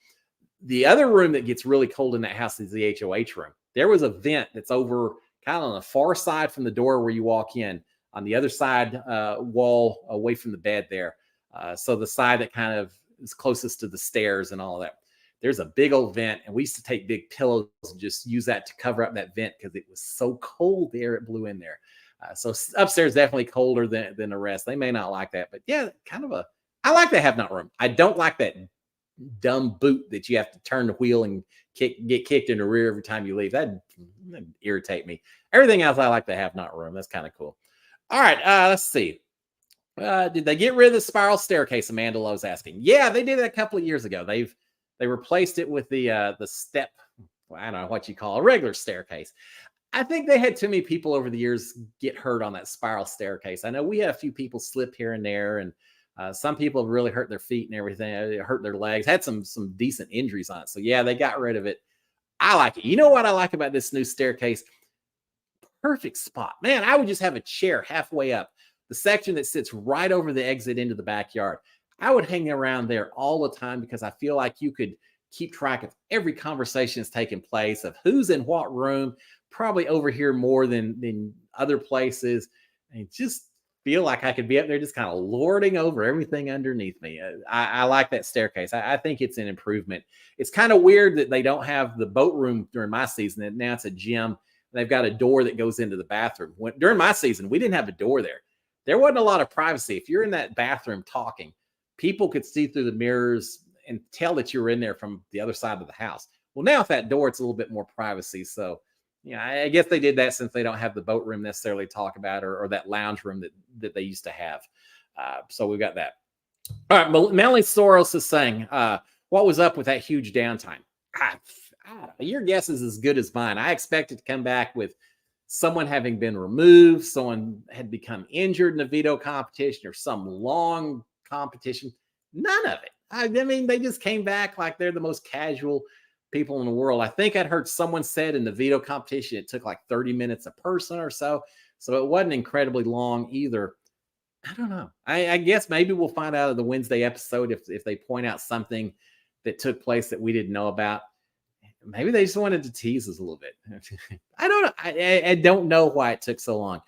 The other room that gets really cold in that house is the HOH room. There was a vent that's over kind of on the far side from the door where you walk in, on the other side wall away from the bed there. So the side that kind of is closest to the stairs and all of that. There's a big old vent, and we used to take big pillows and just use that to cover up that vent because it was so cold the air it blew in there. So upstairs definitely colder than the rest. They may not like that, but yeah, I like the have not room. I don't like that dumb boot that you have to turn the wheel and get kicked in the rear every time you leave. That'd irritate me. Everything else I like to have not room. That's kind of cool. All right, let's see. Did they get rid of the spiral staircase? Amanda Lowe's asking. Yeah, they did it a couple of years ago. They replaced it with the step. Well, I don't know what you call a regular staircase. I think they had too many people over the years get hurt on that spiral staircase. I know we had a few people slip here and there, and some people have really hurt their feet and everything, hurt their legs, had some decent injuries on it. So yeah, they got rid of it. I like it. You know what I like about this new staircase? Perfect spot. Man, I would just have a chair halfway up, the section that sits right over the exit into the backyard. I would hang around there all the time because I feel like you could keep track of every conversation that's taking place, of who's in what room, probably over here more than other places. And just feel like I could be up there just kind of lording over everything underneath me. I like that staircase. I think it's an improvement. It's kind of weird that they don't have the boat room during my season. And now it's a gym. They've got a door that goes into the bathroom. During my season, we didn't have a door there. There wasn't a lot of privacy. If you're in that bathroom talking, people could see through the mirrors and tell that you were in there from the other side of the house. Well, now with that door, it's a little bit more privacy. So, yeah, I guess they did that since they don't have the boat room necessarily to talk about, or that lounge room that they used to have. So we've got that. All right, Melanie Soros is saying, what was up with that huge downtime? Your guess is as good as mine. I expected to come back with someone having been removed, someone had become injured in a veto competition, or some long competition. None of it. I mean, they just came back like they're the most casual people in the world. I think I'd heard someone said in the veto competition it took like 30 minutes a person or so. So it wasn't incredibly long either. I don't know. I guess maybe we'll find out in the Wednesday episode if they point out something that took place that we didn't know about. Maybe they just wanted to tease us a little bit. I don't know. I don't know why it took so long,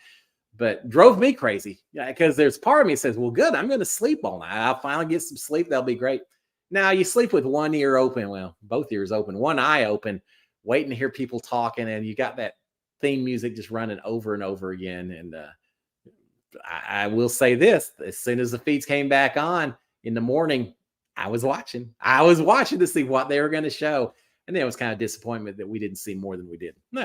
but drove me crazy. Yeah, because there's part of me that says, well, good, I'm going to sleep all night. I'll finally get some sleep. That'll be great. Now you sleep with one ear open. Well, both ears open, one eye open, waiting to hear people talking. And you got that theme music just running over and over again. And I will say this, as soon as the feeds came back on in the morning, I was watching to see what they were going to show. And then it was kind of disappointment that we didn't see more than we did. All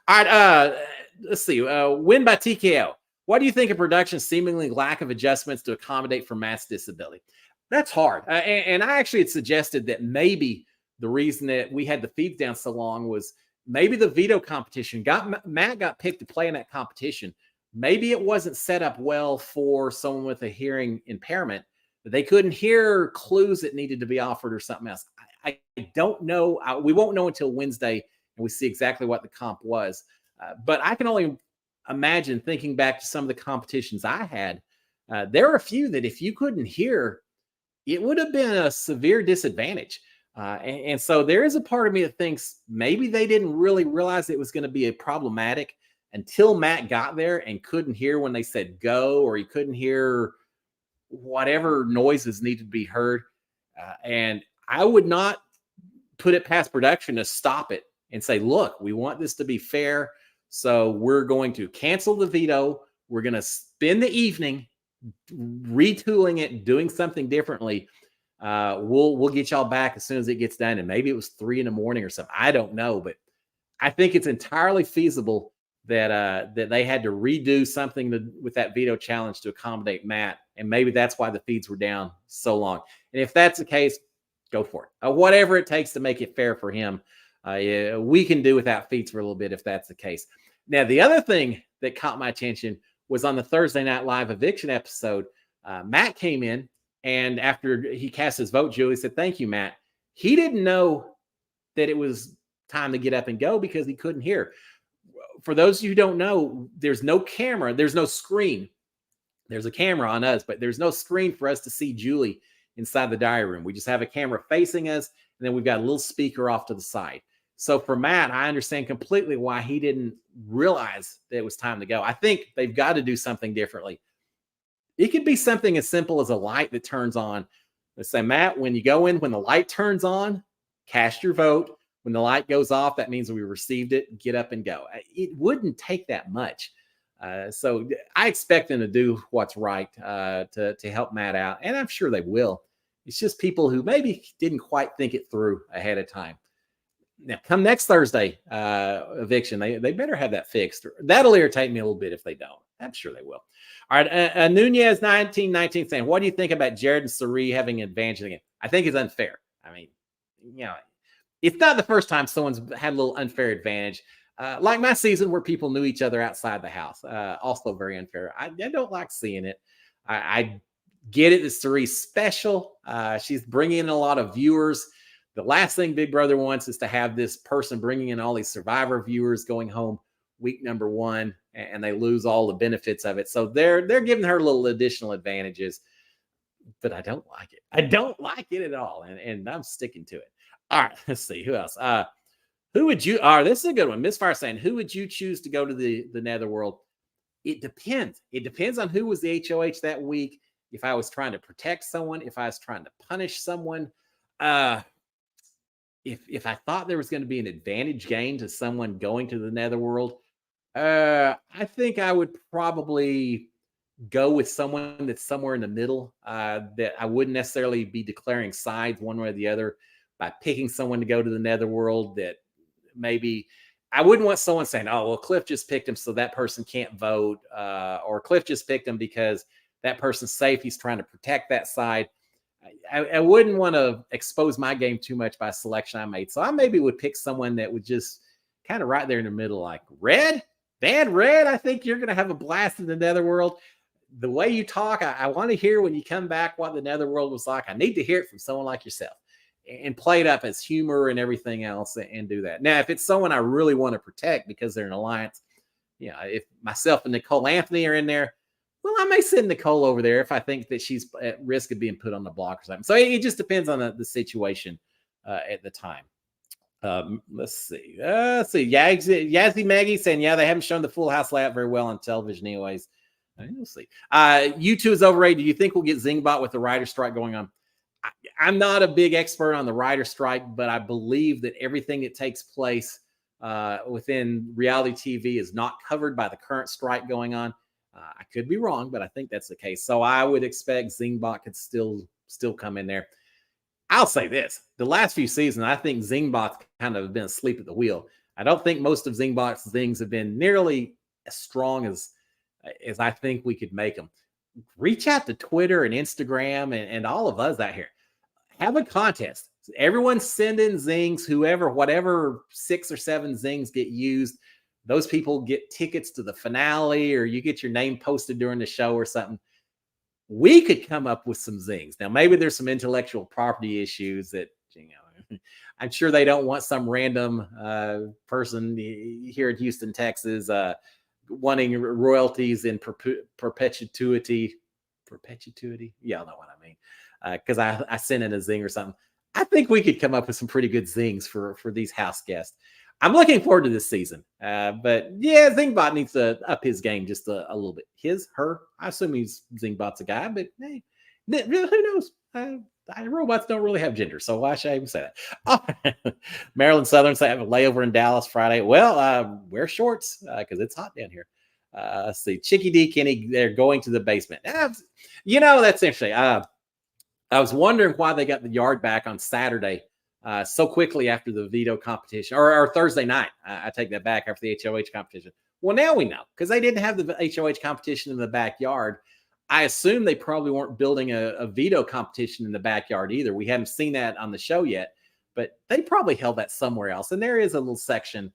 right. Let's see. Win by TKO. What do you think of production's seemingly lack of adjustments to accommodate for Matt's disability? That's hard. And I actually had suggested that maybe the reason that we had the feeds down so long was maybe the veto competition Matt got picked to play in that competition. Maybe it wasn't set up well for someone with a hearing impairment. They couldn't hear clues that needed to be offered or something else. I don't know. We won't know until Wednesday and we see exactly what the comp was. But I can only imagine, thinking back to some of the competitions I had, there are a few that if you couldn't hear, it would have been a severe disadvantage. And so there is a part of me that thinks maybe they didn't really realize it was going to be a problematic until Matt got there and couldn't hear when they said go, or he couldn't hear whatever noises needed to be heard. And I would not put it past production to stop it and say, look, we want this to be fair. So we're going to cancel the veto. We're going to spend the evening retooling it, doing something differently. We'll get y'all back as soon as it gets done. And maybe it was 3 a.m. or something. I don't know, but I think it's entirely feasible that they had to redo something with that veto challenge to accommodate Matt. And maybe that's why the feeds were down so long. And if that's the case, go for it. Whatever it takes to make it fair for him. Yeah, we can do without feeds for a little bit if that's the case. Now, the other thing that caught my attention was on the Thursday Night Live eviction episode. Matt came in, and after he cast his vote, Julie said, thank you, Matt. He didn't know that it was time to get up and go because he couldn't hear. For those of you who don't know, there's no camera. There's no screen. There's a camera on us, but there's no screen for us to see Julie inside the diary room. We just have a camera facing us, and then we've got a little speaker off to the side. So for Matt, I understand completely why he didn't realize that it was time to go. I think they've got to do something differently. It could be something as simple as a light that turns on. Let's say, Matt, when you go in, when the light turns on, cast your vote. When the light goes off, that means we received it. Get up and go. It wouldn't take that much. So I expect them to do what's right to help Matt out. And I'm sure they will. It's just people who maybe didn't quite think it through ahead of time. Now, come next Thursday, eviction, they better have that fixed. That'll irritate me a little bit if they don't. I'm sure they will. All right, Nunez 1919 saying, what do you think about Jared and Sari having an advantage again? I think it's unfair. I mean, it's not the first time someone's had a little unfair advantage. Like my season where people knew each other outside the house. Also very unfair. I don't like seeing it. I get it that Sari's special. She's bringing in a lot of viewers. The last thing Big Brother wants is to have this person bringing in all these Survivor viewers going home week number 1, and they lose all the benefits of it. So they're giving her little additional advantages, but I don't like it. I don't like it at all, and I'm sticking to it. All right, let's see. Who else? Who would you – this is a good one. Miss Fire saying, who would you choose to go to the Netherworld? It depends. It depends on who was the HOH that week. If I was trying to protect someone, if I was trying to punish someone, uh, if I thought there was going to be an advantage gained to someone going to the netherworld, I think I would probably go with someone that's somewhere in the middle. That I wouldn't necessarily be declaring sides one way or the other by picking someone to go to the netherworld. That maybe I wouldn't want someone saying, "Oh, well, Cliff just picked him, so that person can't vote," or Cliff just picked him because that person's safe. He's trying to protect that side. I wouldn't want to expose my game too much by selection I made. So I maybe would pick someone that would just kind of right there in the middle, like Red, Van Red. I think you're going to have a blast in the netherworld. The way you talk, I want to hear when you come back what the netherworld was like. I need to hear it from someone like yourself and play it up as humor and everything else and do that. Now, if it's someone I really want to protect because they're an alliance, if myself and Nicole Anthony are in there, well, I may send Nicole over there if I think that she's at risk of being put on the block or something. So it just depends on the situation at the time. Let's see. Yazzie Maggie saying, yeah, they haven't shown the Full House layout very well on television anyways. We'll see. U2 is overrated. Do you think we'll get Zingbot with the writer strike going on? I'm not a big expert on the writer strike, but I believe that everything that takes place within reality TV is not covered by the current strike going on. I could be wrong, but I think that's the case. So I would expect Zingbot could still come in there. I'll say this. The last few seasons, I think Zingbot's kind of been asleep at the wheel. I don't think most of Zingbot's things have been nearly as strong as I think we could make them. Reach out to Twitter and Instagram and all of us out here. Have a contest. Everyone send in zings, whatever 6 or 7 zings get used. Those people get tickets to the finale, or you get your name posted during the show or something. We could come up with some zings. Now, maybe there's some intellectual property issues that, I'm sure they don't want some random person here in Houston, Texas, wanting royalties in perpetuity. Y'all know what I mean. Because I sent in a zing or something. I think we could come up with some pretty good zings for these house guests. I'm looking forward to this season. But yeah, Zingbot needs to up his game just a little bit. Her, I assume Zingbot's a guy, but hey, who knows? Robots don't really have gender, so why should I even say that? Maryland Southern say I have a layover in Dallas Friday. Well, wear shorts because it's hot down here. Let's see. Chicky D, Kenny, they're going to the basement. That's interesting. I was wondering why they got the yard back on Saturday so quickly after the veto competition, or Thursday night. I take that back, after the HOH competition. Well, now we know, because they didn't have the HOH competition in the backyard. I assume they probably weren't building a veto competition in the backyard either. We haven't seen that on the show yet, but they probably held that somewhere else. And there is a little section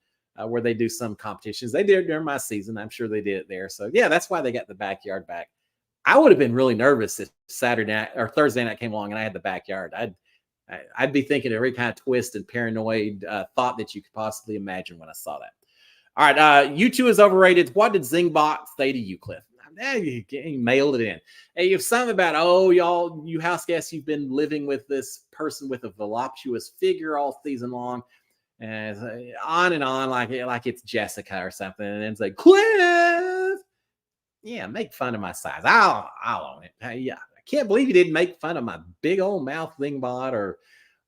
where they do some competitions. They did it during my season. I'm sure they did it there. So yeah, that's why they got the backyard back. I would have been really nervous if Saturday night or Thursday night came along and I had the backyard. I'd be thinking every kind of twist and paranoid thought that you could possibly imagine when I saw that. All right, U2 is overrated. What did Zingbot say to you, Cliff? You mailed it in. Hey, if something about, you house guests, you've been living with this person with a voluptuous figure all season long, and on and on, like it's Jessica or something, and then it's like, Cliff, yeah, make fun of my size. I'll own it. Yeah, I can't believe you didn't make fun of my big old mouth Zingbot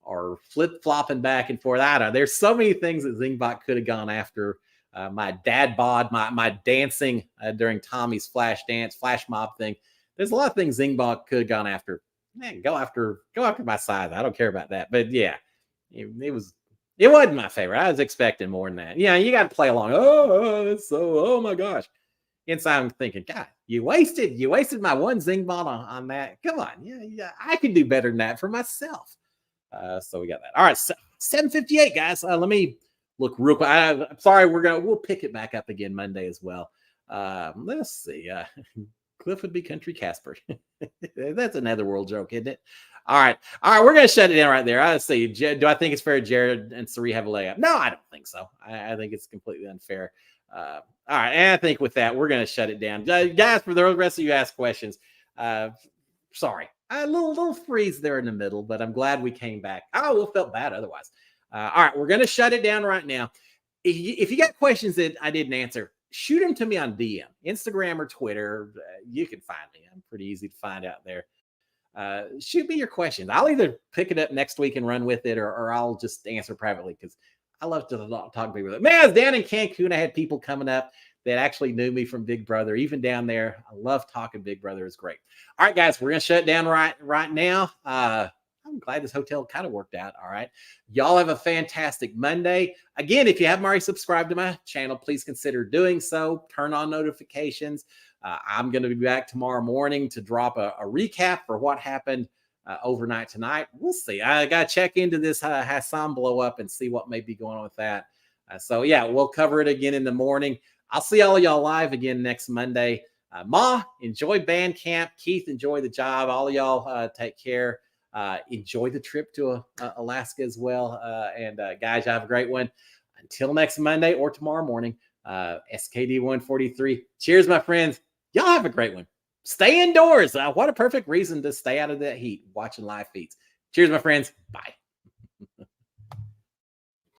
or flip flopping back and forth. I don't know. There's so many things that Zingbot could have gone after. My dad bod, my dancing during Tommy's flash mob thing. There's a lot of things Zingbot could have gone after. Man, go after my size. I don't care about that. But yeah, it wasn't my favorite. I was expecting more than that. Yeah, you got to play along. Oh my gosh. Inside I'm thinking, God, you wasted my one Zingbot on that. Come on, yeah, I could do better than that for myself. So we got that. All right, 7:58, guys. Let me look real quick. I'm sorry, we'll pick it back up again Monday as well. Let's see. Cliff would be Country Casper. That's a netherworld joke, isn't it? All right, we're gonna shut it down right there. Let's see. Do I think it's fair Jared and Sari have a layup? No, I don't think so. I think it's completely unfair. All right, and I think with that, we're going to shut it down. Guys, for the rest of you ask questions, sorry. A little freeze there in the middle, but I'm glad we came back. We felt bad otherwise. All right, we're going to shut it down right now. If you got questions that I didn't answer, shoot them to me on DM, Instagram or Twitter. You can find me. I'm pretty easy to find out there. Shoot me your questions. I'll either pick it up next week and run with it, or I'll just answer privately because I love to talk to people. Man, I was down in Cancun. I had people coming up that actually knew me from Big Brother, even down there. I love talking Big Brother. It's great. All right, guys, we're going to shut down right now. I'm glad this hotel kind of worked out. All right. Y'all have a fantastic Monday. Again, if you haven't already subscribed to my channel, please consider doing so. Turn on notifications. I'm going to be back tomorrow morning to drop a recap for what happened overnight tonight. We'll see. I got to check into this Hassan blow up and see what may be going on with that. So, yeah, we'll cover it again in the morning. I'll see all of y'all live again next Monday. Ma, enjoy band camp. Keith, enjoy the job. All of y'all take care. Enjoy the trip to Alaska as well. And guys, y'all have a great one. Until next Monday or tomorrow morning, SKD 143. Cheers, my friends. Y'all have a great one. Stay indoors. What a perfect reason to stay out of that heat watching live feeds. Cheers, my friends. Bye.